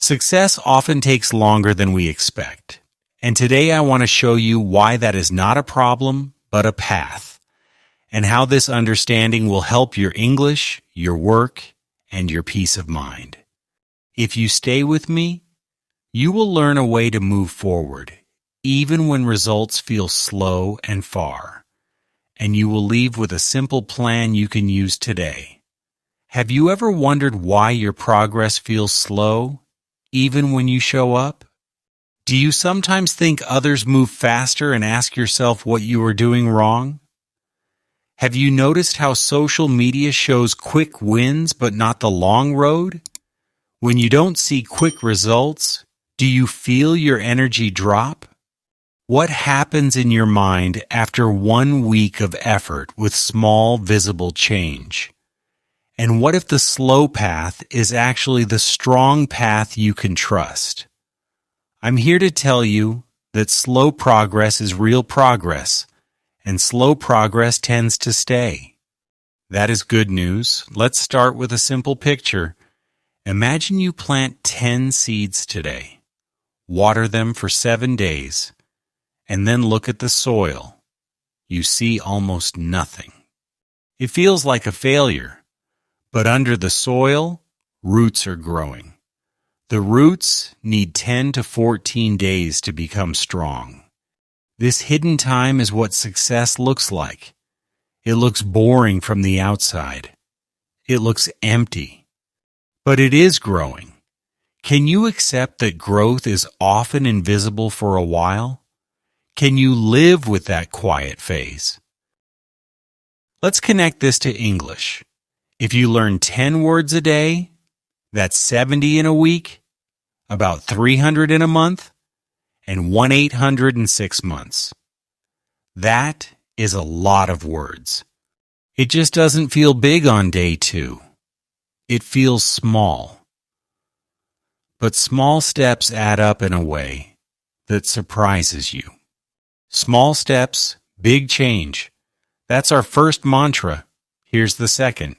Success often takes longer than we expect, and today I want to show you why that is not a problem, but a path, and how this understanding will help your English, your work, and your peace of mind. If you stay with me, you will learn a way to move forward, even when results feel slow and far, and you will leave with a simple plan you can use today. Have you ever wondered why your progress feels slow, even when you show up? Do you sometimes think others move faster and ask yourself what you are doing wrong? Have you noticed how social media shows quick wins but not the long road? When you don't see quick results, do you feel your energy drop? What happens in your mind after 1 week of effort with small, visible change? And what if the slow path is actually the strong path you can trust? I'm here to tell you that slow progress is real progress, and slow progress tends to stay. That is good news. Let's start with a simple picture. Imagine you plant 10 seeds today. Water them for 7 days, and then look at the soil. You see almost nothing. It feels like a failure, but under the soil, roots are growing. The roots need 10 to 14 days to become strong. This hidden time is what success looks like. It looks boring from the outside. It looks empty. But it is growing. Can you accept that growth is often invisible for a while? Can you live with that quiet phase? Let's connect this to English. If you learn 10 words a day, that's 70 in a week, about 300 in a month, and 1,800 in 6 months. That is a lot of words. It just doesn't feel big on day 2. It feels small. But small steps add up in a way that surprises you. Small steps, big change. That's our first mantra. Here's the second.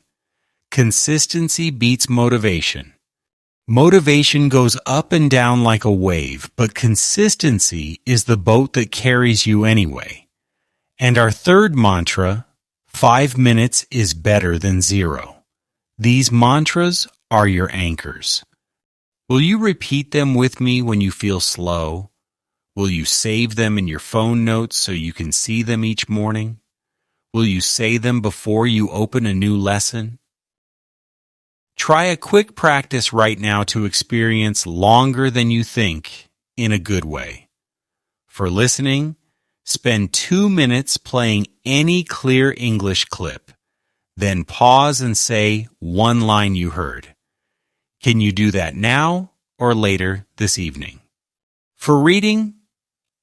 Consistency beats motivation. Motivation goes up and down like a wave, but consistency is the boat that carries you anyway. And our third mantra, 5 minutes is better than 0. These mantras are your anchors. Will you repeat them with me when you feel slow? Will you save them in your phone notes so you can see them each morning? Will you say them before you open a new lesson? Try a quick practice right now to experience longer than you think in a good way. For listening, spend 2 minutes playing any clear English clip. Then pause and say one line you heard. Can you do that now or later this evening? For reading,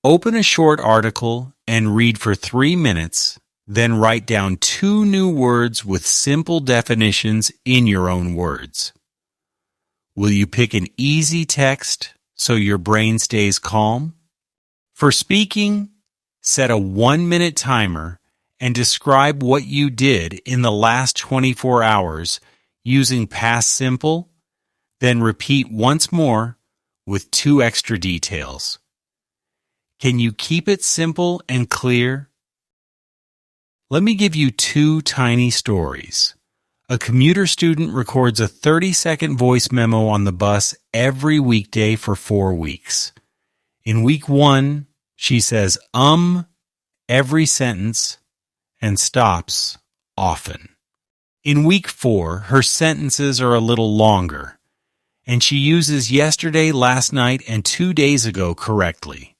open a short article and read for 3 minutes, then write down 2 new words with simple definitions in your own words. Will you pick an easy text so your brain stays calm? For speaking, set a 1-minute timer and describe what you did in the last 24 hours using past simple, then repeat once more with 2 extra details. Can you keep it simple and clear? Let me give you 2 tiny stories. A commuter student records a 30-second voice memo on the bus every weekday for 4 weeks. In week 1, she says every sentence and stops often. In week 4, her sentences are a little longer, and she uses yesterday, last night, and 2 days ago correctly.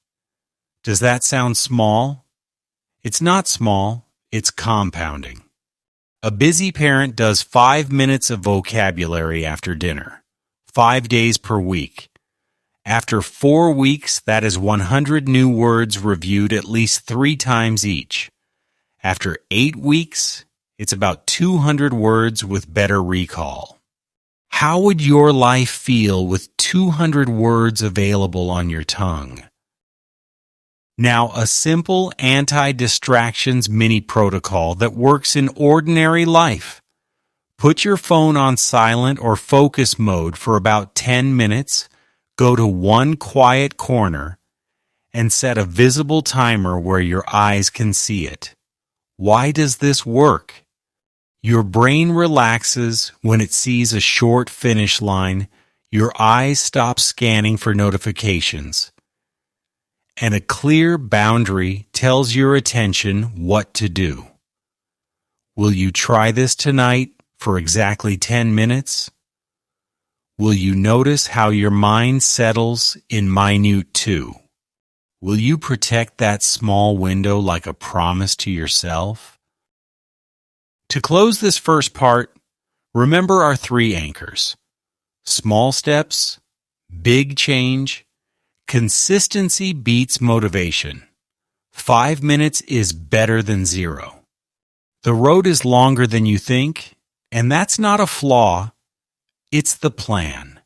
Does that sound small? It's not small, it's compounding. A busy parent does 5 minutes of vocabulary after dinner, 5 days per week. After 4 weeks, that is 100 new words reviewed at least 3 times each. After 8 weeks, it's about 200 words with better recall. How would your life feel with 200 words available on your tongue? Now, a simple anti-distractions mini protocol that works in ordinary life. Put your phone on silent or focus mode for about 10 minutes, Go to one quiet corner and set a visible timer where your eyes can see it. Why does this work? Your brain relaxes when it sees a short finish line. Your eyes stop scanning for notifications. And a clear boundary tells your attention what to do. Will you try this tonight for exactly 10 minutes? Will you notice how your mind settles in minute 2? Will you protect that small window like a promise to yourself? To close this first part, remember our 3 anchors: small steps, big change, consistency beats motivation. 5 minutes is better than 0. The road is longer than you think, and that's not a flaw, it's the plan.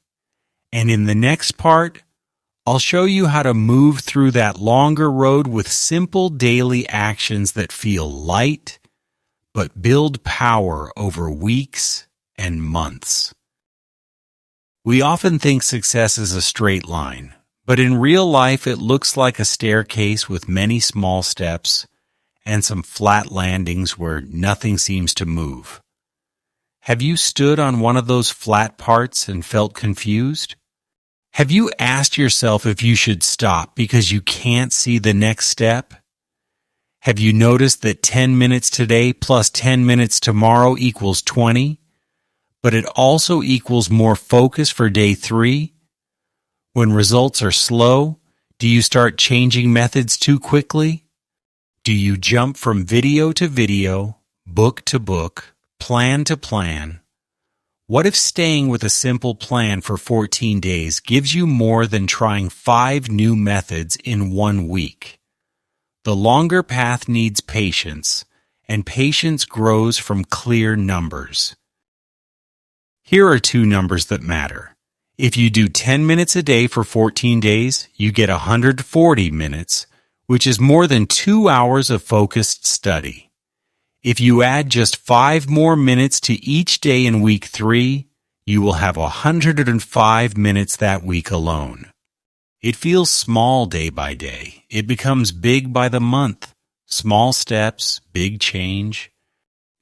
And in the next part, I'll show you how to move through that longer road with simple daily actions that feel light, but build power over weeks and months. We often think success is a straight line, but in real life it looks like a staircase with many small steps and some flat landings where nothing seems to move. Have you stood on one of those flat parts and felt confused? Have you asked yourself if you should stop because you can't see the next step? Have you noticed that 10 minutes today plus 10 minutes tomorrow equals 20? But it also equals more focus for day 3? When results are slow, do you start changing methods too quickly? Do you jump from video to video, book to book, plan to plan? What if staying with a simple plan for 14 days gives you more than trying 5 new methods in 1 week? The longer path needs patience, and patience grows from clear numbers. Here are 2 numbers that matter. If you do 10 minutes a day for 14 days, you get 140 minutes, which is more than 2 hours of focused study. If you add just 5 more minutes to each day in week 3, you will have 105 minutes that week alone. It feels small day by day. It becomes big by the month. Small steps, big change.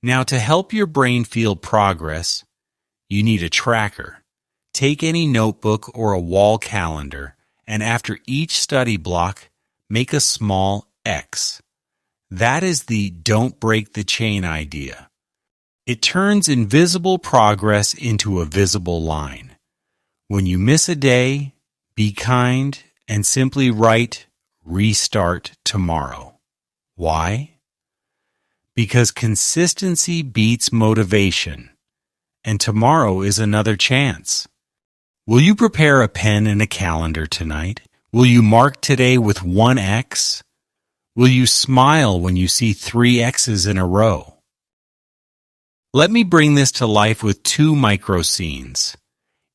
Now, to help your brain feel progress, you need a tracker. Take any notebook or a wall calendar, and after each study block, make a small X. That is the don't break the chain idea. It turns invisible progress into a visible line. When you miss a day, be kind and simply write, restart tomorrow. Why? Because consistency beats motivation, and tomorrow is another chance. Will you prepare a pen and a calendar tonight? Will you mark today with 1 X? Will you smile when you see 3 X's in a row? Let me bring this to life with 2 micro scenes.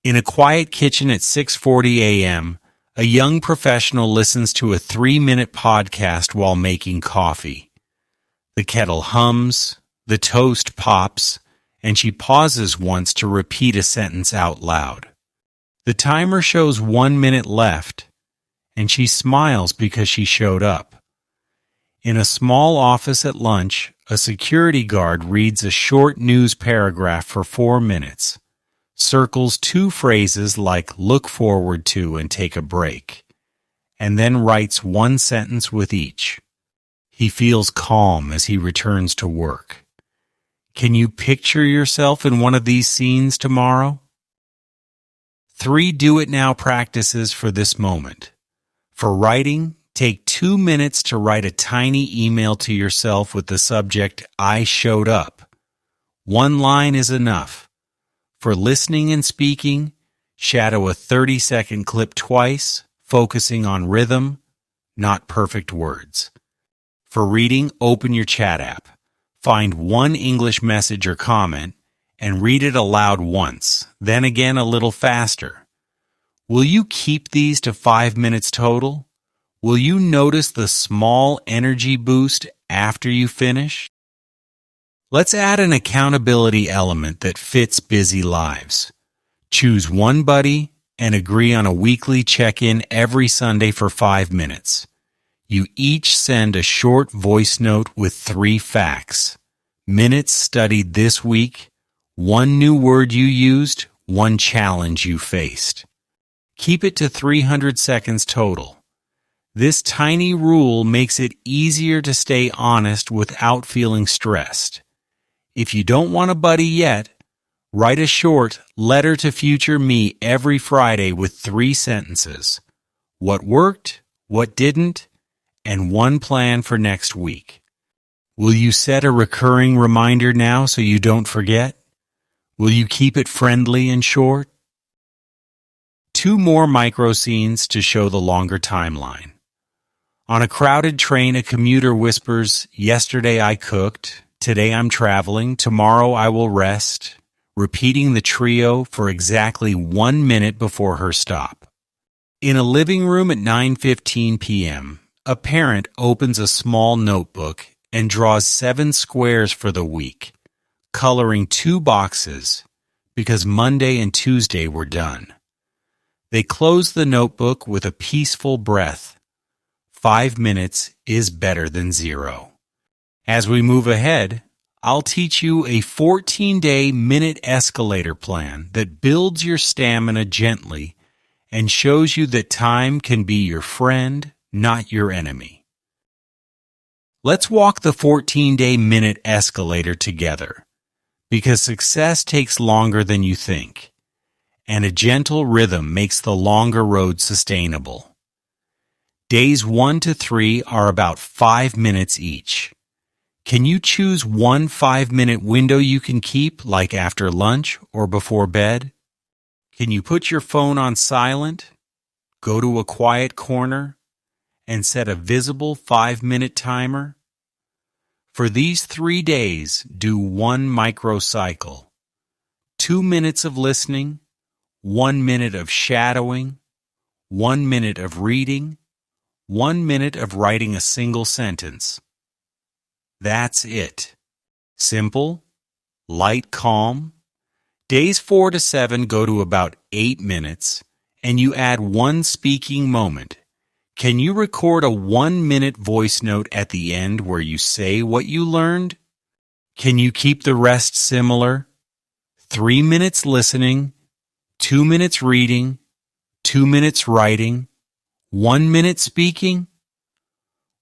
In a quiet kitchen at 6:40 a.m., a young professional listens to a 3-minute podcast while making coffee. The kettle hums, the toast pops, and she pauses once to repeat a sentence out loud. The timer shows 1 minute left, and she smiles because she showed up. In a small office at lunch, a security guard reads a short news paragraph for 4 minutes, circles 2 phrases like look forward to and take a break, and then writes 1 sentence with each. He feels calm as he returns to work. Can you picture yourself in one of these scenes tomorrow? 3 do-it-now practices for this moment. For writing, take 2 minutes to write a tiny email to yourself with the subject, I showed up. 1 line is enough. For listening and speaking, shadow a 30-second clip twice, focusing on rhythm, not perfect words. For reading, open your chat app. Find 1 English message or comment and read it aloud once, then again a little faster. Will you keep these to 5 minutes total? Will you notice the small energy boost after you finish? Let's add an accountability element that fits busy lives. Choose 1 buddy, and agree on a weekly check-in every Sunday for 5 minutes. You each send a short voice note with 3 facts: minutes studied this week, 1 new word you used, 1 challenge you faced. Keep it to 300 seconds total. This tiny rule makes it easier to stay honest without feeling stressed. If you don't want a buddy yet, write a short letter to future me every Friday with 3 sentences: what worked, what didn't, and 1 plan for next week. Will you set a recurring reminder now so you don't forget? Will you keep it friendly and short? 2 more micro scenes to show the longer timeline. On a crowded train, a commuter whispers, "Yesterday I cooked, today I'm traveling, tomorrow I will rest," repeating the trio for exactly 1 minute before her stop. In a living room at 9:15 p.m., a parent opens a small notebook and draws 7 squares for the week, coloring 2 boxes because Monday and Tuesday were done. They close the notebook with a peaceful breath. 5 minutes is better than 0. As we move ahead, I'll teach you a 14-day Minute Escalator Plan that builds your stamina gently and shows you that time can be your friend, not your enemy. Let's walk the 14-day Minute Escalator together, because success takes longer than you think, and a gentle rhythm makes the longer road sustainable. Days 1 to 3 are about 5 minutes each. Can you choose 1 5-minute window you can keep, like after lunch or before bed? Can you put your phone on silent, go to a quiet corner, and set a visible 5-minute timer? For these 3 days, do 1 microcycle. 2 minutes of listening, 1 minute of shadowing, 1 minute of reading, 1 minute of writing a single sentence. That's it. Simple, light, calm. Days 4 to 7 go to about 8 minutes, and you add 1 speaking moment. Can you record a 1-minute voice note at the end where you say what you learned? Can you keep the rest similar? 3 minutes listening, 2 minutes reading, 2 minutes writing, 1 minute speaking?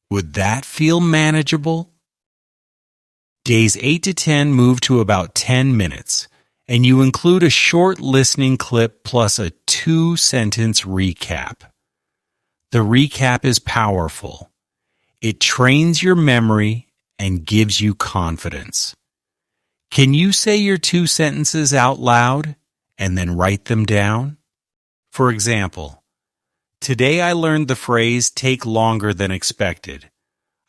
Would that feel manageable? Days 8 to 10 move to about 10 minutes, and you include a short listening clip plus a 2-sentence recap. The recap is powerful. It trains your memory and gives you confidence. Can you say your 2 sentences out loud and then write them down? For example, today I learned the phrase "take longer than expected."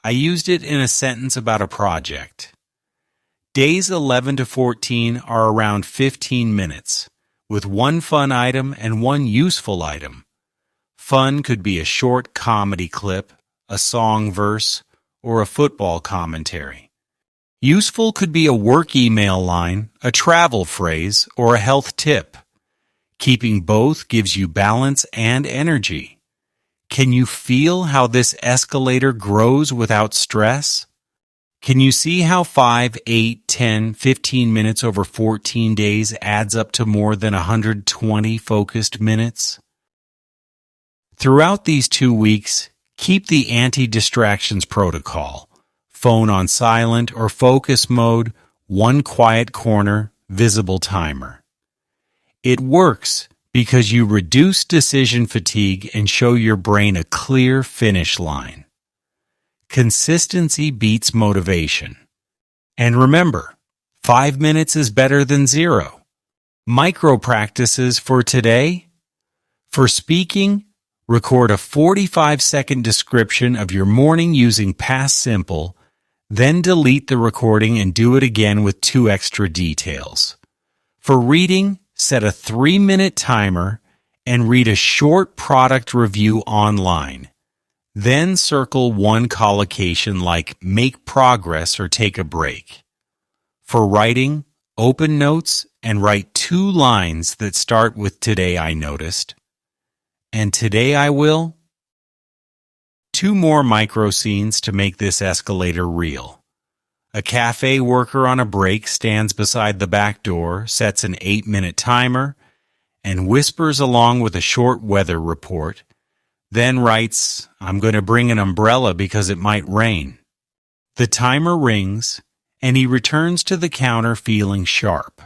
I used it in a sentence about a project. Days 11 to 14 are around 15 minutes, with 1 fun item and 1 useful item. Fun could be a short comedy clip, a song verse, or a football commentary. Useful could be a work email line, a travel phrase, or a health tip. Keeping both gives you balance and energy. Can you feel how this escalator grows without stress? Can you see how 5, 8, 10, 15 minutes over 14 days adds up to more than 120 focused minutes? Throughout these 2 weeks, keep the anti-distractions protocol: phone on silent or focus mode, 1 quiet corner, visible timer. It works because you reduce decision fatigue and show your brain a clear finish line. Consistency beats motivation. And remember, 5 minutes is better than 0. Micro practices for today. For speaking, record a 45-second description of your morning using past simple, then delete the recording and do it again with 2 extra details. For reading, set a 3-minute timer and read a short product review online. Then circle 1 collocation like "make progress" or "take a break." For writing, open notes and write 2 lines that start with "Today I noticed" and "Today I will." 2 more micro scenes to make this escalator real. A cafe worker on a break stands beside the back door, sets an 8-minute timer, and whispers along with a short weather report, then writes, "I'm going to bring an umbrella because it might rain." The timer rings, and he returns to the counter feeling sharp.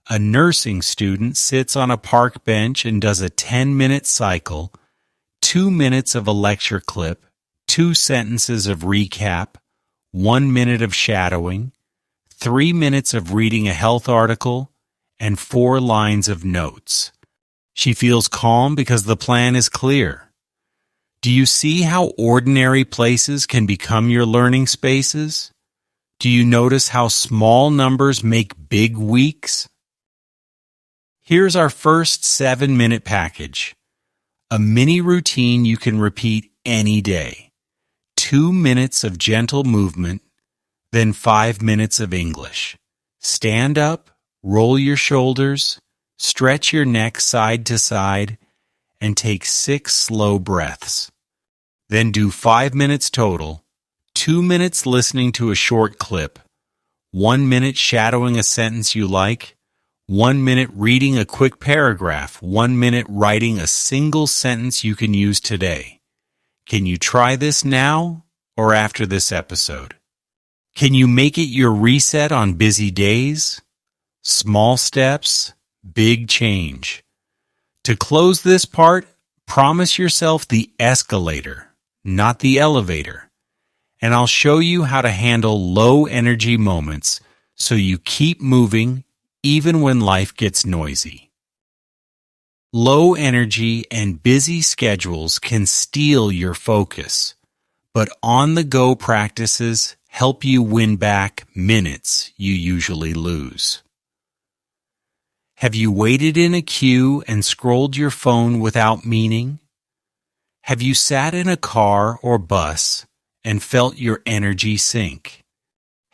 A nursing student sits on a park bench and does a 10-minute cycle, 2 minutes of a lecture clip, 2 sentences of recap, 1 minute of shadowing, 3 minutes of reading a health article, and 4 lines of notes. She feels calm because the plan is clear. Do you see how ordinary places can become your learning spaces? Do you notice how small numbers make big weeks? Here's our first 7-minute package. A mini routine you can repeat any day. 2 minutes of gentle movement, then 5 minutes of English. Stand up, roll your shoulders, stretch your neck side to side, and take 6 slow breaths. Then do 5 minutes total, 2 minutes listening to a short clip, 1 minute shadowing a sentence you like, 1 minute reading a quick paragraph, 1 minute writing a single sentence you can use today. Can you try this now or after this episode? Can you make it your reset on busy days? Small steps, big change. To close this part, promise yourself the escalator, not the elevator. And I'll show you how to handle low energy moments so you keep moving even when life gets noisy. Low energy and busy schedules can steal your focus, but on-the-go practices help you win back minutes you usually lose. Have you waited in a queue and scrolled your phone without meaning? Have you sat in a car or bus and felt your energy sink?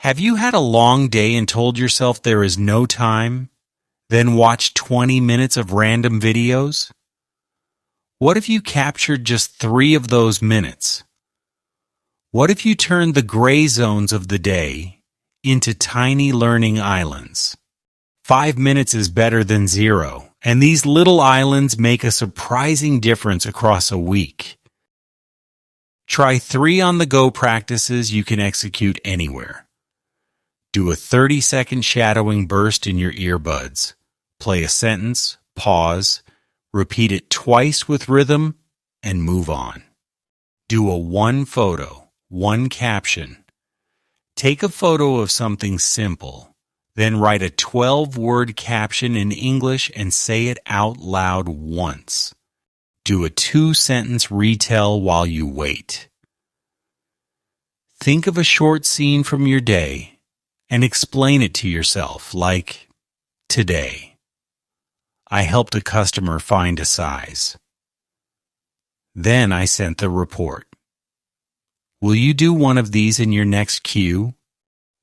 Have you had a long day and told yourself there is no time, then watched 20 minutes of random videos? What if you captured just 3 of those minutes? What if you turned the gray zones of the day into tiny learning islands? 5 minutes is better than 0, and these little islands make a surprising difference across a week. Try 3 on-the-go practices you can execute anywhere. Do a 30-second shadowing burst in your earbuds. Play a sentence, pause, repeat it twice with rhythm, and move on. Do a 1 photo, 1 caption. Take a photo of something simple, then write a 12-word caption in English and say it out loud once. Do a 2-sentence retell while you wait. Think of a short scene from your day and explain it to yourself, like, "Today, I helped a customer find a size. Then I sent the report." Will you do one of these in your next queue?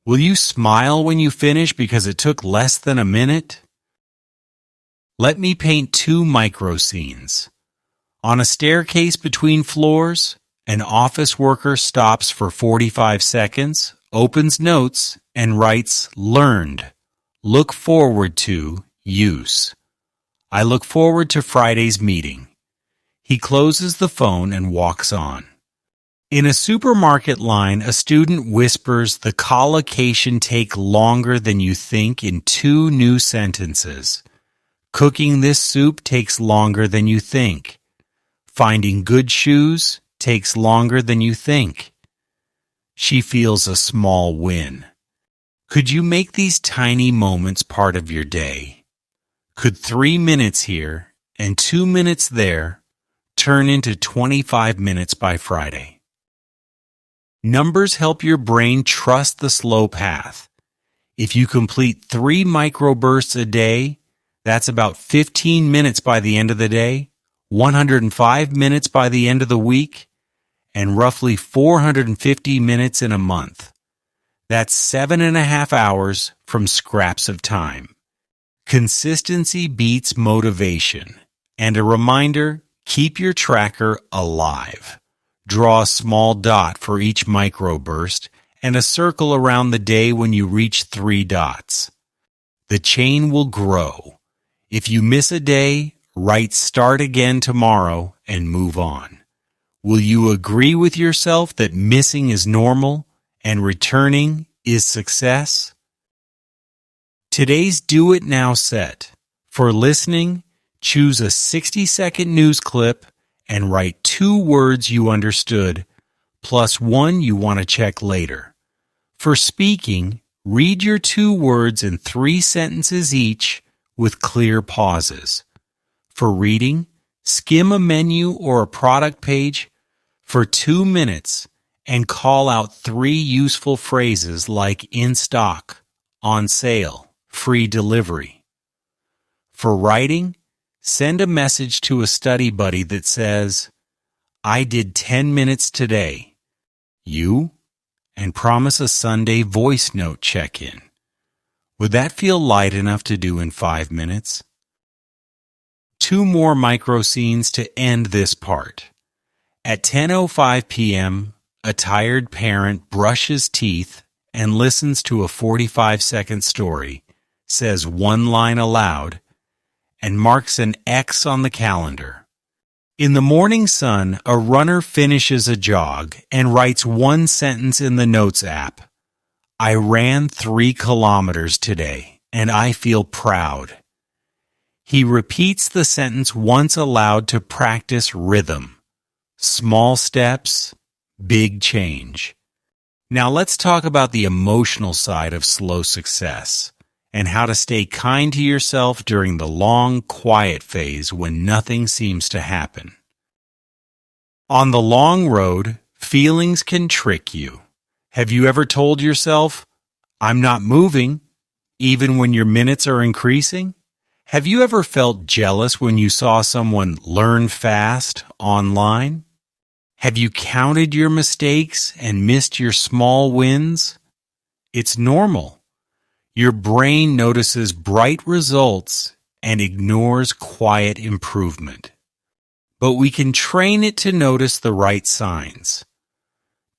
Will you smile when you finish because it took less than a minute? Let me paint 2 micro scenes. On a staircase between floors, an office worker stops for 45 seconds, opens notes, and writes "Learned. Look forward to use. I look forward to Friday's meeting." He closes the phone and walks on. In a supermarket line, a student whispers the collocation take longer than you think in 2 new sentences. Cooking this soup takes longer than you think. Finding good shoes takes longer than you think. She feels a small win. Could you make these tiny moments part of your day? Could 3 minutes here and 2 minutes there turn into 25 minutes by Friday? Numbers help your brain trust the slow path. If you complete 3 microbursts a day, that's about 15 minutes by the end of the day, 105 minutes by the end of the week, and roughly 450 minutes in a month. That's 7.5 hours from scraps of time. Consistency beats motivation. And a reminder, keep your tracker alive. Draw a small dot for each microburst and a circle around the day when you reach 3 dots. The chain will grow. If you miss a day, write start again tomorrow and move on. Will you agree with yourself that missing is normal and returning is success? Today's Do It Now set. For listening, choose a 60-second news clip and write 2 words you understood, plus 1 you want to check later. For speaking, read your 2 words in 3 sentences each with clear pauses. For reading, skim a menu or a product page for 2 minutes and call out 3 useful phrases like in stock, on sale, free delivery. For writing, send a message to a study buddy that says, I did 10 minutes today. You? And promise a Sunday voice note check-in. Would that feel light enough to do in 5 minutes? 2 more micro scenes to end this part. At 10:05 p.m., a tired parent brushes teeth and listens to a 45-second story, says 1 line aloud, and marks an X on the calendar. In the morning sun, a runner finishes a jog and writes 1 sentence in the Notes app. I ran 3 kilometers today, and I feel proud. He repeats the sentence once aloud to practice rhythm. Small steps, big change. Now let's talk about the emotional side of slow success and how to stay kind to yourself during the long, quiet phase when nothing seems to happen. On the long road, feelings can trick you. Have you ever told yourself, I'm not moving, even when your minutes are increasing? Have you ever felt jealous when you saw someone learn fast online? Have you counted your mistakes and missed your small wins? It's normal. Your brain notices bright results and ignores quiet improvement. But we can train it to notice the right signs.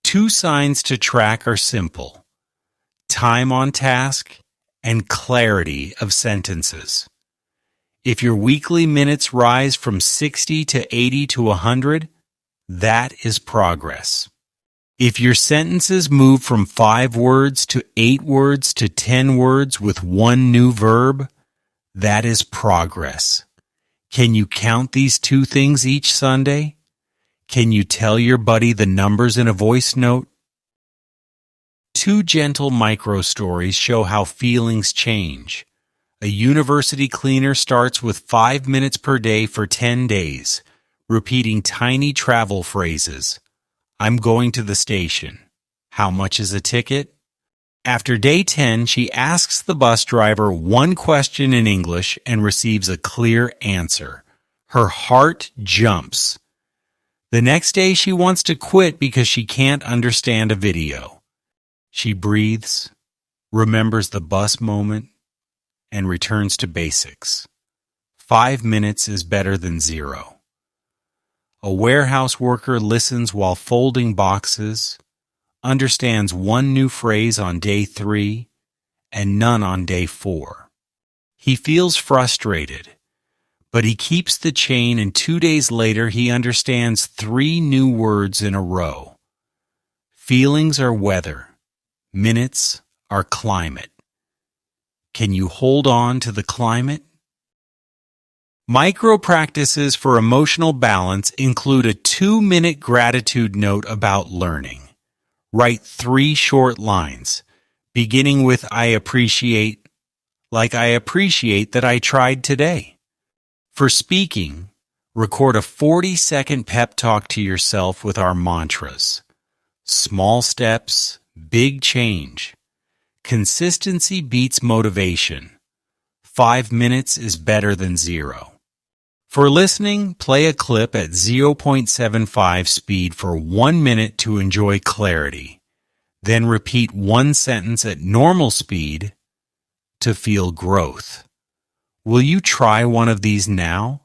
2 signs to track are simple: time on task and clarity of sentences. If your weekly minutes rise from 60 to 80 to 100, that is progress. If your sentences move from 5 words to 8 words to 10 words with 1 new verb, that is progress. Can you count these 2 things each Sunday? Can you tell your buddy the numbers in a voice note? 2 gentle micro stories show how feelings change. A university cleaner starts with 5 minutes per day for 10 days, repeating tiny travel phrases. I'm going to the station. How much is a ticket? After day 10, she asks the bus driver 1 question in English and receives a clear answer. Her heart jumps. The next day, she wants to quit because she can't understand a video. She breathes, remembers the bus moment, and returns to basics. 5 minutes is better than 0. A warehouse worker listens while folding boxes, understands 1 new phrase on day 3, and none on day 4. He feels frustrated, but he keeps the chain, and 2 days later he understands 3 new words in a row. Feelings are weather. Minutes are climate. Can you hold on to the climate? Micro practices for emotional balance include a 2-minute gratitude note about learning. Write 3 short lines, beginning with I appreciate, like I appreciate that I tried today. For speaking, record a 40-second pep talk to yourself with our mantras. Small steps, big change. Consistency beats motivation. 5 minutes is better than 0. For listening, play a clip at 0.75 speed for 1 minute to enjoy clarity. Then repeat 1 sentence at normal speed to feel growth. Will you try one of these now?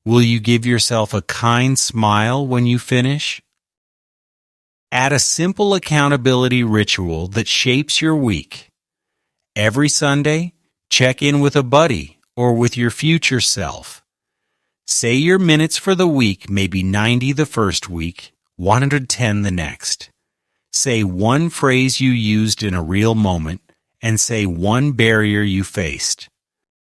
Will you give yourself a kind smile when you finish? Add a simple accountability ritual that shapes your week. Every Sunday, check in with a buddy or with your future self. Say your minutes for the week may be 90 the first week, 110 the next. Say one phrase you used in a real moment, and say one barrier you faced.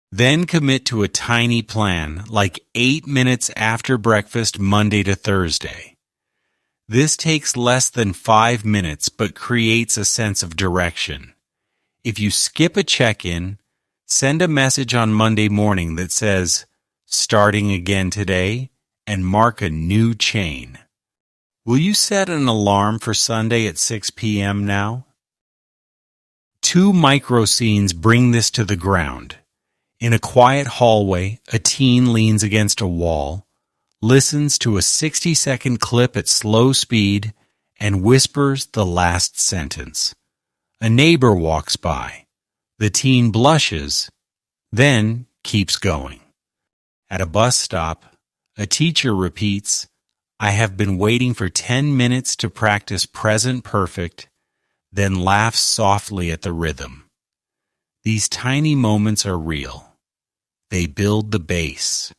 Then commit to a tiny plan, like 8 minutes after breakfast Monday to Thursday. This takes less than 5 minutes but creates a sense of direction. If you skip a check-in, send a message on Monday morning that says, "Starting again today," and mark a new chain. Will you set an alarm for Sunday at 6 p.m. now? 2 micro scenes bring this to the ground. In a quiet hallway, a teen leans against a wall, listens to a 60-second clip at slow speed, and whispers the last sentence. A neighbor walks by. The teen blushes, then keeps going. At a bus stop, a teacher repeats, "I have been waiting for 10 minutes to practice present perfect," then laughs softly at the rhythm. These tiny moments are real. They build the base.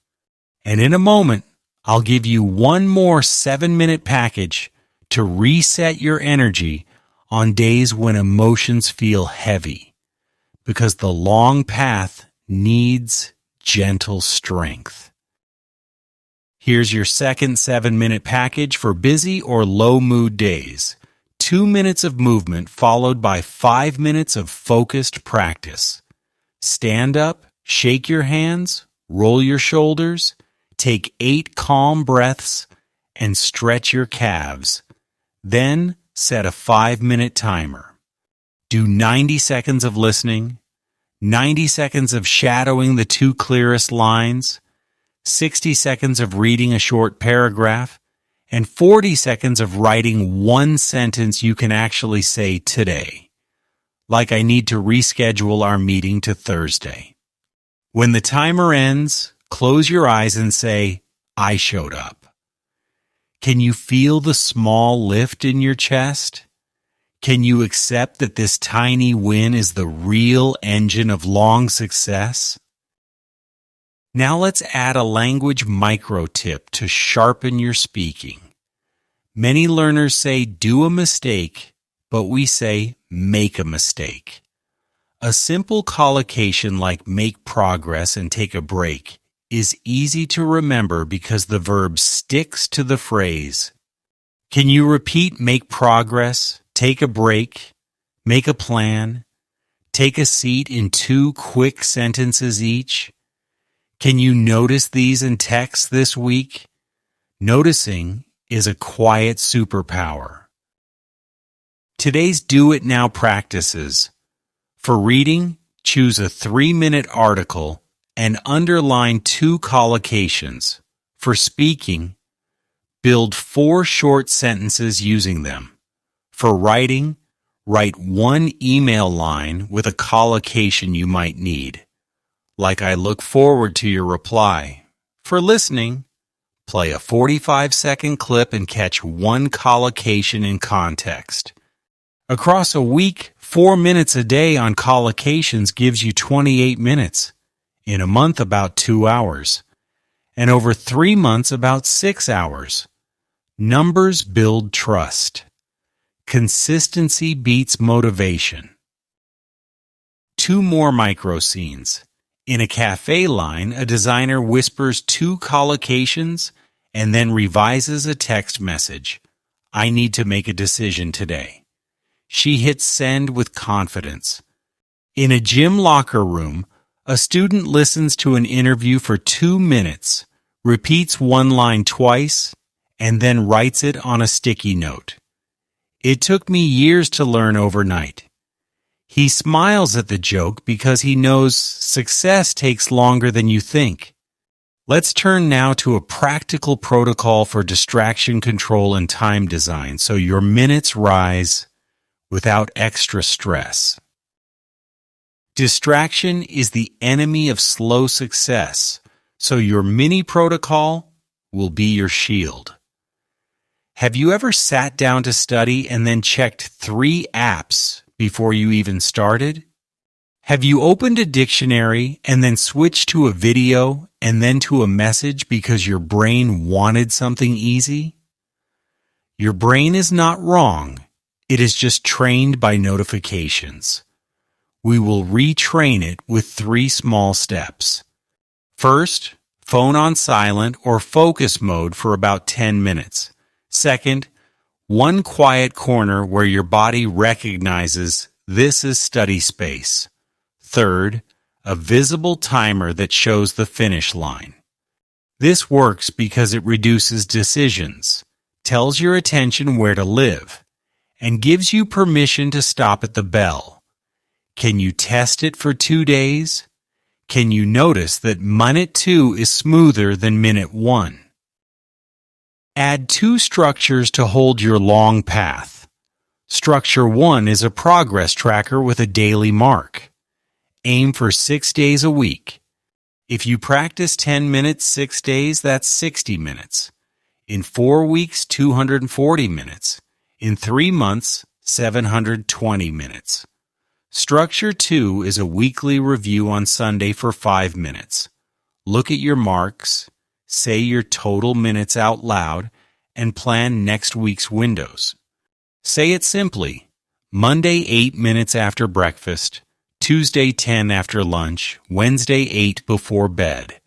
And in a moment, I'll give you one more 7-minute package to reset your energy on days when emotions feel heavy, because the long path needs gentle strength. Here's your second 7-minute package for busy or low-mood days. 2 minutes of movement followed by 5 minutes of focused practice. Stand up, shake your hands, roll your shoulders, take 8 calm breaths, and stretch your calves. Then set a 5-minute timer. Do 90 seconds of listening, 90 seconds of shadowing the 2 clearest lines, 60 seconds of reading a short paragraph, and 40 seconds of writing one sentence you can actually say today. Like, "I need to reschedule our meeting to Thursday." When the timer ends, close your eyes and say, "I showed up." Can you feel the small lift in your chest? Can you accept that this tiny win is the real engine of long success? Now let's add a language micro tip to sharpen your speaking. Many learners say do a mistake, but we say make a mistake. A simple collocation like make progress and take a break is easy to remember because the verb sticks to the phrase. Can you repeat make progress, take a break, make a plan, take a seat in 2 quick sentences each? Can you notice these in text this week? Noticing is a quiet superpower. Today's Do It Now practices. For reading, choose a 3-minute article and underline 2 collocations. For speaking, build 4 short sentences using them. For writing, write 1 email line with a collocation you might need. Like, "I look forward to your reply." For listening, play a 45-second clip and catch 1 collocation in context. Across a week, 4 minutes a day on collocations gives you 28 minutes. In a month, about 2 hours. And over 3 months, about 6 hours. Numbers build trust. Consistency beats motivation. 2 more micro scenes. In a cafe line, a designer whispers 2 collocations and then revises a text message. "I need to make a decision today." She hits send with confidence. In a gym locker room, a student listens to an interview for 2 minutes, repeats 1 line twice, and then writes it on a sticky note. "It took me years to learn overnight." He smiles at the joke because he knows success takes longer than you think. Let's turn now to a practical protocol for distraction control and time design so your minutes rise without extra stress. Distraction is the enemy of slow success, so your mini protocol will be your shield. Have you ever sat down to study and then checked 3 apps before you even started? Have you opened a dictionary and then switched to a video and then to a message because your brain wanted something easy? Your brain is not wrong. It is just trained by notifications. We will retrain it with 3 small steps. First, phone on silent or focus mode for about 10 minutes. Second, one quiet corner where your body recognizes this is study space. Third, a visible timer that shows the finish line. This works because it reduces decisions, tells your attention where to live, and gives you permission to stop at the bell. Can you test it for 2 days? Can you notice that minute 2 is smoother than minute 1? Add 2 structures to hold your long path. Structure 1 is a progress tracker with a daily mark. Aim for 6 days a week. If you practice 10 minutes 6 days, that's 60 minutes. In 4 weeks, 240 minutes. In 3 months, 720 minutes. Structure 2 is a weekly review on Sunday for 5 minutes. Look at your marks, say your total minutes out loud, and plan next week's windows. Say it simply: Monday 8 minutes after breakfast, Tuesday 10 after lunch, Wednesday 8 before bed.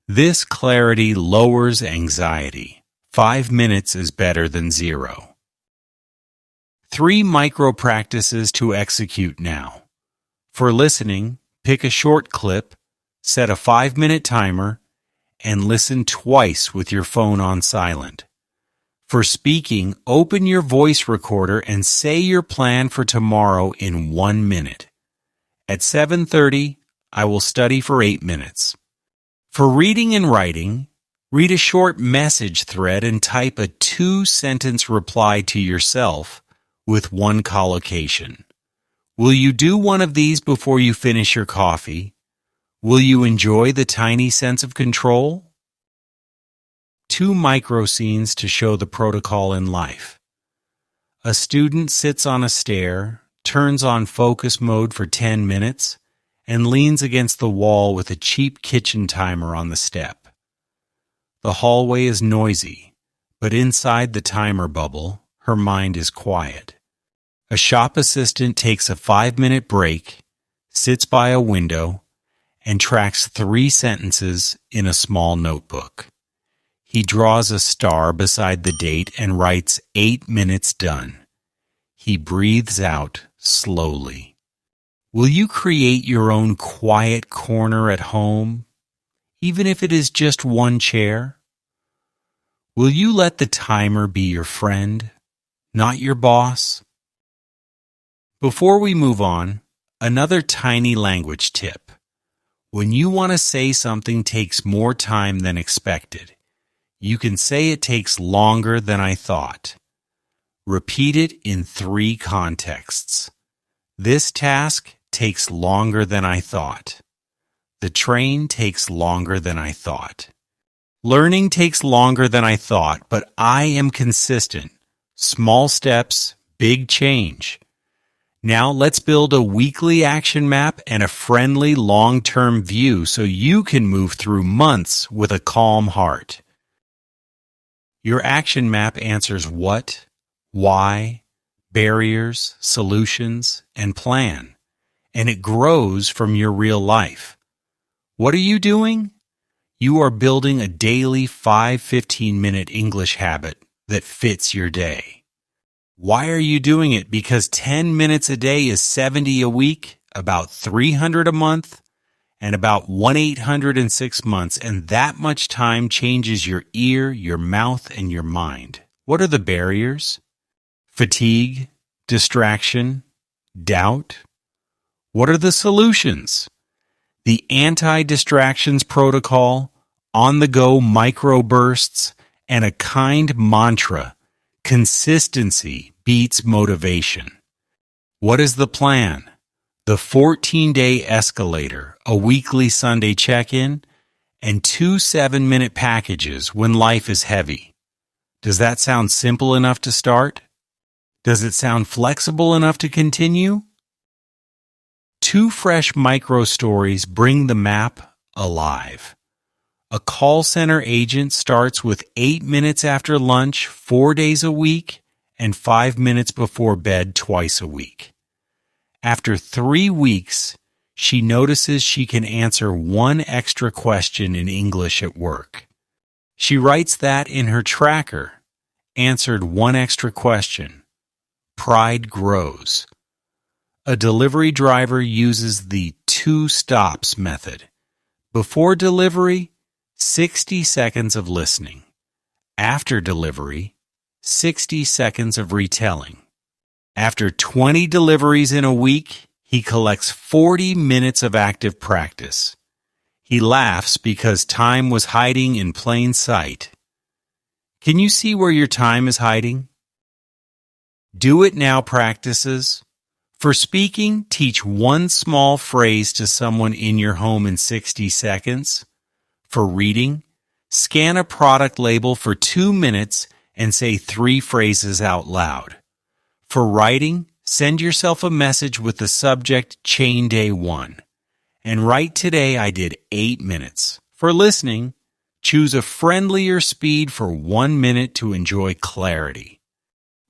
This clarity lowers anxiety. 5 minutes is better than 0. 3 micro practices to execute now. For listening, pick a short clip, set a 5-minute timer, and listen twice with your phone on silent. For speaking, open your voice recorder and say your plan for tomorrow in 1 minute. At 7:30, I will study for 8 minutes. For reading and writing, read a short message thread and type a 2-sentence reply to yourself with 1 collocation. Will you do one of these before you finish your coffee? Will you enjoy the tiny sense of control? 2 micro scenes to show the protocol in life. A student sits on a stair, turns on focus mode for 10 minutes, and leans against the wall with a cheap kitchen timer on the step. The hallway is noisy, but inside the timer bubble, her mind is quiet. A shop assistant takes a 5-minute break, sits by a window, and tracks 3 sentences in a small notebook. He draws a star beside the date and writes 8 minutes done. He breathes out slowly. Will you create your own quiet corner at home, even if it is just 1 chair? Will you let the timer be your friend, not your boss? Before we move on, another tiny language tip. When you want to say something takes more time than expected, you can say it takes longer than I thought. Repeat it in 3 contexts. This task takes longer than I thought. The train takes longer than I thought. Learning takes longer than I thought, but I am consistent. Small steps, big change. Now let's build a weekly action map and a friendly long-term view so you can move through months with a calm heart. Your action map answers what, why, barriers, solutions, and plan, and it grows from your real life. What are you doing? You are building a daily 15-minute English habit that fits your day. Why are you doing it? Because 10 minutes a day is 70 a week, about 300 a month, and about 1/800 in 6 months, and that much time changes your ear, your mouth, and your mind. What are the barriers? Fatigue, distraction, doubt. What are the solutions? The anti-distractions protocol, on-the-go microbursts, and a kind mantra. Consistency beats motivation. What is the plan? the 14-day escalator, a weekly Sunday check-in, and 2 7-minute packages when life is heavy. Does that sound simple enough to start? Does it sound flexible enough to continue? 2 fresh micro stories bring the map alive. A call center agent starts with 8 minutes after lunch 4 days a week and 5 minutes before bed twice a week. After 3 weeks, she notices she can answer 1 extra question in English at work. She writes that in her tracker. Answered 1 extra question. Pride grows. A delivery driver uses the 2 stops method. Before delivery, 60 seconds of listening. After delivery, 60 seconds of retelling. After 20 deliveries in a week, he collects 40 minutes of active practice. He laughs because time was hiding in plain sight. Can you see where your time is hiding? Do it now practices. For speaking, teach 1 small phrase to someone in your home in 60 seconds. For reading, scan a product label for 2 minutes and say 3 phrases out loud. For writing, send yourself a message with the subject Chain Day 1. And write today I did 8 minutes. For listening, choose a friendlier speed for 1 minute to enjoy clarity.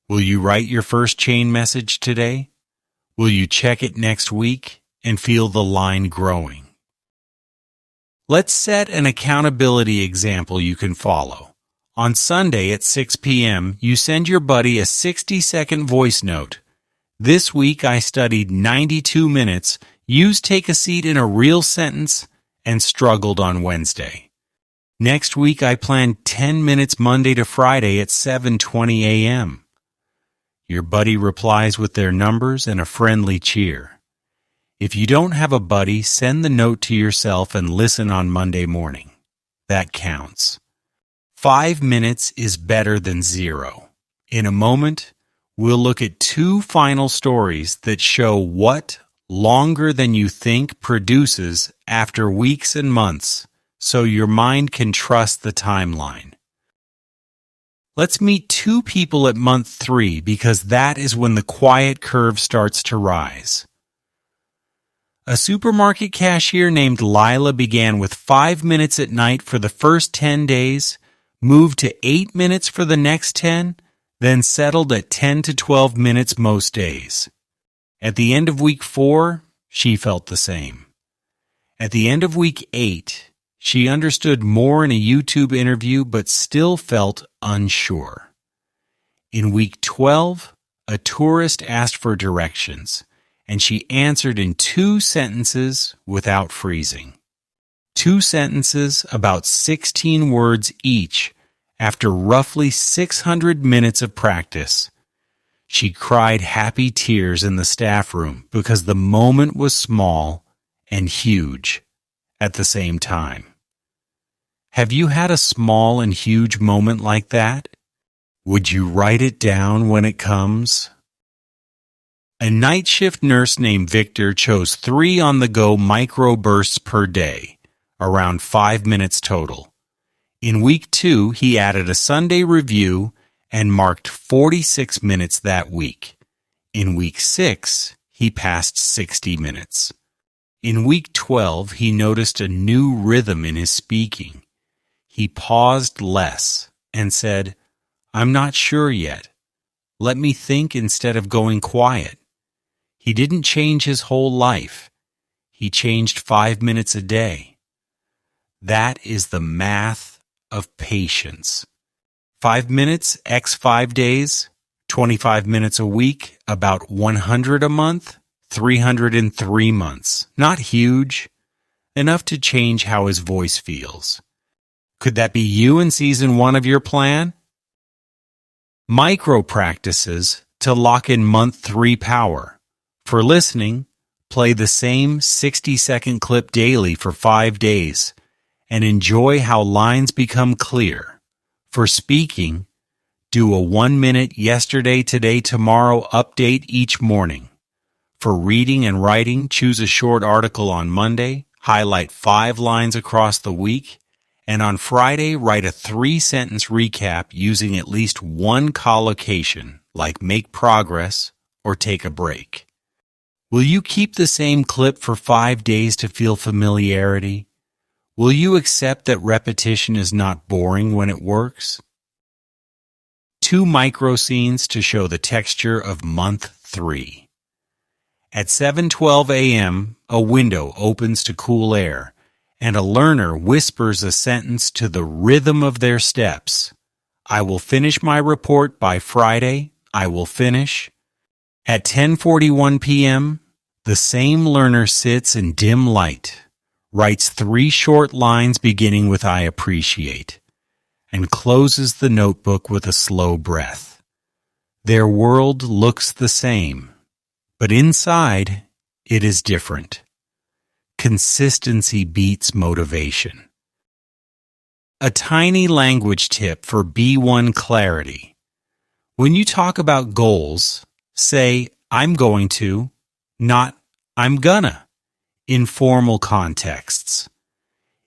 Will you write your first chain message today? Will you check it next week and feel the line growing? Let's set an accountability example you can follow. On Sunday at 6 p.m., you send your buddy a 60-second voice note. This week I studied 92 minutes, used take a seat in a real sentence, and struggled on Wednesday. Next week I planned 10 minutes Monday to Friday at 7:20 a.m. Your buddy replies with their numbers and a friendly cheer. If you don't have a buddy, send the note to yourself and listen on Monday morning. That counts. 5 minutes is better than 0. In a moment, we'll look at 2 final stories that show what longer than you think produces after weeks and months, so your mind can trust the timeline. Let's meet 2 people at month 3 because that is when the quiet curve starts to rise. A supermarket cashier named Lila began with 5 minutes at night for the first 10 days, moved to 8 minutes for the next 10, then settled at 10 to 12 minutes most days. At the end of week 4, she felt the same. At the end of week 8, she understood more in a YouTube interview but still felt unsure. In week 12, a tourist asked for directions, and she answered in 2 sentences without freezing. 2 sentences about 16 words each after roughly 600 minutes of practice. She cried happy tears in the staff room because the moment was small and huge at the same time. Have you had a small and huge moment like that? Would you write it down when it comes? A night shift nurse named Victor chose 3 on-the-go microbursts per day, around 5 minutes total. In week 2, he added a Sunday review and marked 46 minutes that week. In week 6, he passed 60 minutes. In week 12, he noticed a new rhythm in his speaking. He paused less and said, "I'm not sure yet. Let me think instead of going quiet." He didn't change his whole life. He changed 5 minutes a day. That is the math of patience. 5 minutes x 5 days, 25 minutes a week, about 100 a month, 303 months. Not huge. Enough to change how his voice feels. Could that be you in season 1 of your plan? Micro practices to lock in month 3 power. For listening, play the same 60-second clip daily for 5 days and enjoy how lines become clear. For speaking, do a 1-minute yesterday, today, tomorrow update each morning. For reading and writing, choose a short article on Monday, highlight 5 lines across the week, and on Friday, write a 3-sentence recap using at least one collocation, like make progress or take a break. Will you keep the same clip for 5 days to feel familiarity? Will you accept that repetition is not boring when it works? 2 micro scenes to show the texture of month 3. At 7:12 a.m., a window opens to cool air, and a learner whispers a sentence to the rhythm of their steps. I will finish my report by Friday. I will finish. At 10:41 p.m., the same learner sits in dim light, writes 3 short lines beginning with I appreciate, and closes the notebook with a slow breath. Their world looks the same, but inside it is different. Consistency beats motivation. A tiny language tip for B1 clarity. When you talk about goals, say, I'm going to, not I'm gonna, in formal contexts.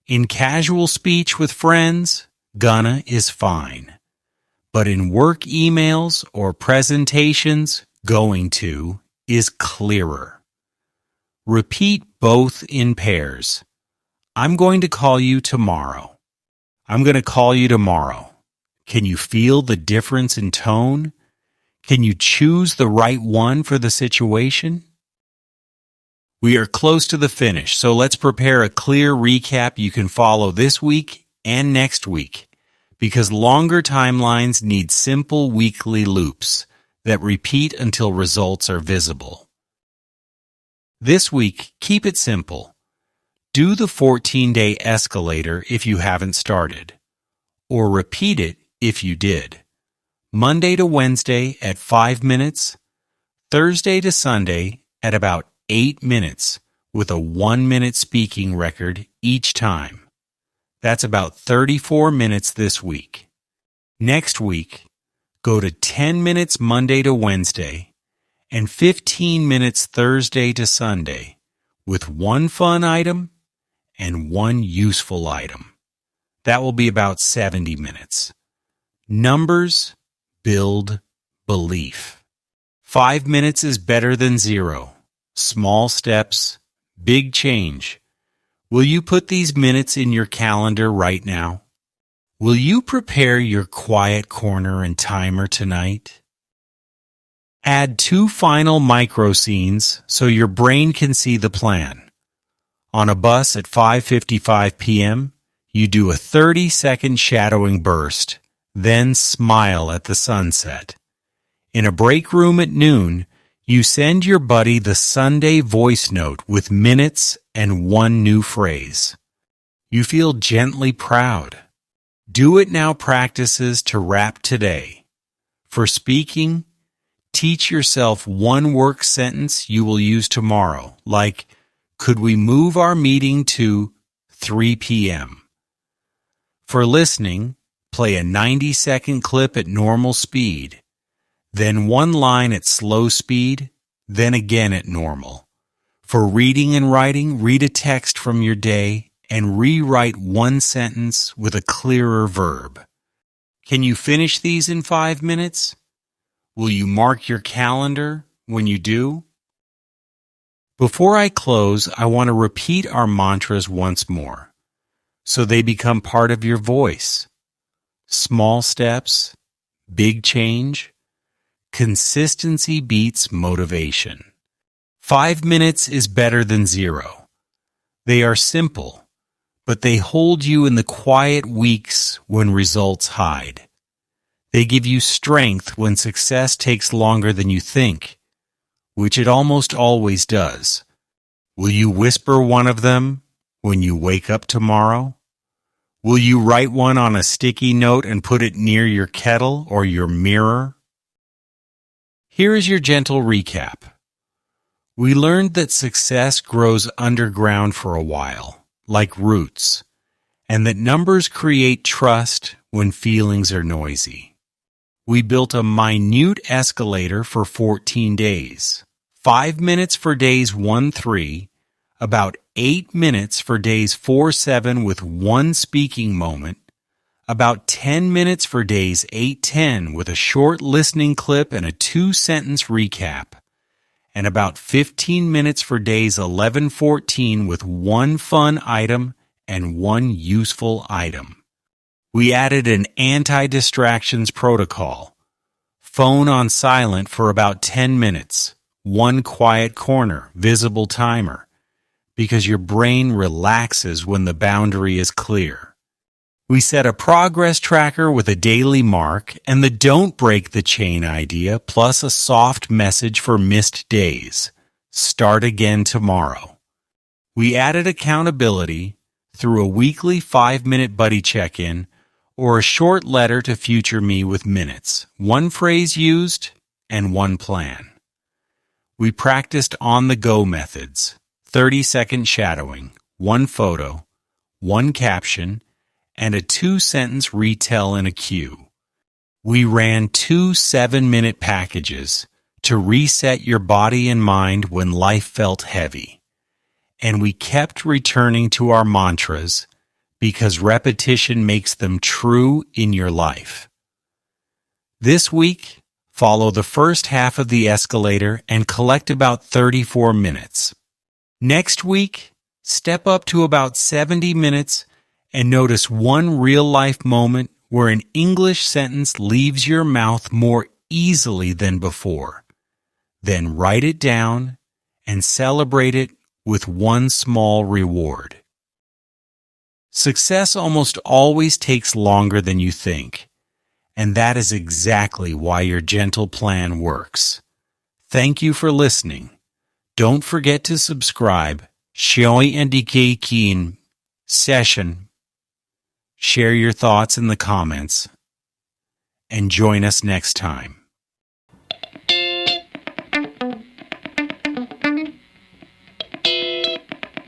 In casual speech with friends, gonna is fine. But in work emails or presentations, going to is clearer. Repeat both in pairs. I'm going to call you tomorrow. I'm going to call you tomorrow. Can you feel the difference in tone? Can you choose the right one for the situation? We are close to the finish, so let's prepare a clear recap you can follow this week and next week, because longer timelines need simple weekly loops that repeat until results are visible. This week, keep it simple. Do the 14-day escalator if you haven't started, or repeat it if you did. Monday to Wednesday at 5 minutes, Thursday to Sunday at about 8 minutes, with a 1-minute speaking record each time. That's about 34 minutes this week. Next week, go to 10 minutes Monday to Wednesday and 15 minutes Thursday to Sunday, with 1 fun item and 1 useful item. That will be about 70 minutes. Numbers build belief. 5 minutes is better than 0. Small steps, big change. Will you put these minutes in your calendar right now? Will you prepare your quiet corner and timer tonight? Add 2 final micro scenes so your brain can see the plan. On a bus at 5:55 p.m., you do a 30-second shadowing burst, then smile at the sunset. In a break room at noon, you send your buddy the Sunday voice note with minutes and 1 new phrase. You feel gently proud. Do it now practices to wrap today. For speaking, teach yourself 1 work sentence you will use tomorrow, like, could we move our meeting to 3 p.m.? For listening, play a 90-second clip at normal speed, then 1 line at slow speed, then again at normal. For reading and writing, read a text from your day and rewrite 1 sentence with a clearer verb. Can you finish these in 5 minutes? Will you mark your calendar when you do? Before I close, I want to repeat our mantras once more, so they become part of your voice. Small steps, big change. Consistency beats motivation. 5 minutes is better than 0. They are simple, but they hold you in the quiet weeks when results hide. They give you strength when success takes longer than you think, which it almost always does. Will you whisper one of them when you wake up tomorrow? Will you write one on a sticky note and put it near your kettle or your mirror? Here is your gentle recap. We learned that success grows underground for a while, like roots, and that numbers create trust when feelings are noisy. We built a minute escalator for 14 days, 5 minutes for days 1-3, about 8 minutes for days 4-7 with one speaking moment, about 10 minutes for days 8-10 with a short listening clip and a 2-sentence recap, and about 15 minutes for days 11-14 with one fun item and one useful item. We added an anti-distractions protocol. Phone on silent for about 10 minutes, one quiet corner, visible timer, because your brain relaxes when the boundary is clear. We set a progress tracker with a daily mark and the don't break the chain idea, plus a soft message for missed days. Start again tomorrow. We added accountability through a weekly 5-minute buddy check-in or a short letter to future me with minutes, one phrase used, and one plan. We practiced on-the-go methods, 30-second shadowing, one photo, one caption, and a 2-sentence retell in a cue. We ran 2 7-minute packages to reset your body and mind when life felt heavy. And we kept returning to our mantras because repetition makes them true in your life. This week, follow the first half of the escalator and collect about 34 minutes. Next week, step up to about 70 minutes and notice one real-life moment where an English sentence leaves your mouth more easily than before. Then write it down and celebrate it with one small reward. Success almost always takes longer than you think, and that is exactly why your gentle plan works. Thank you for listening. Don't forget to subscribe. Session. Share your thoughts in the comments, and join us next time.